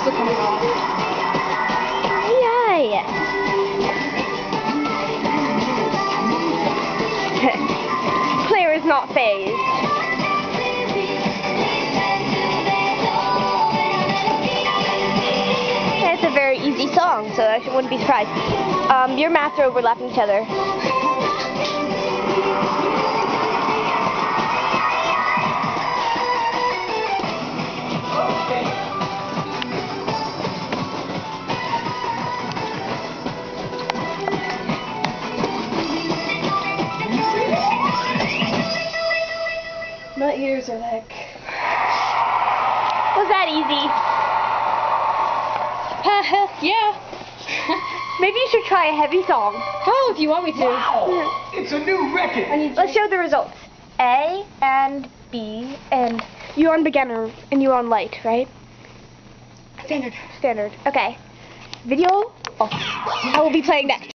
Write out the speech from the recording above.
whistle coming off. Yay! Player is not phased. It's a very easy song, so I wouldn't be surprised. Your maps are overlapping each other. My ears are like... Was that easy? Yeah. Maybe you should try a heavy song. Oh, if you want me to. Wow, it's a new record. Let's show the results. A and B, and you're on beginner and you're on light, right? Standard. Standard. Okay. Video off. I will be playing next.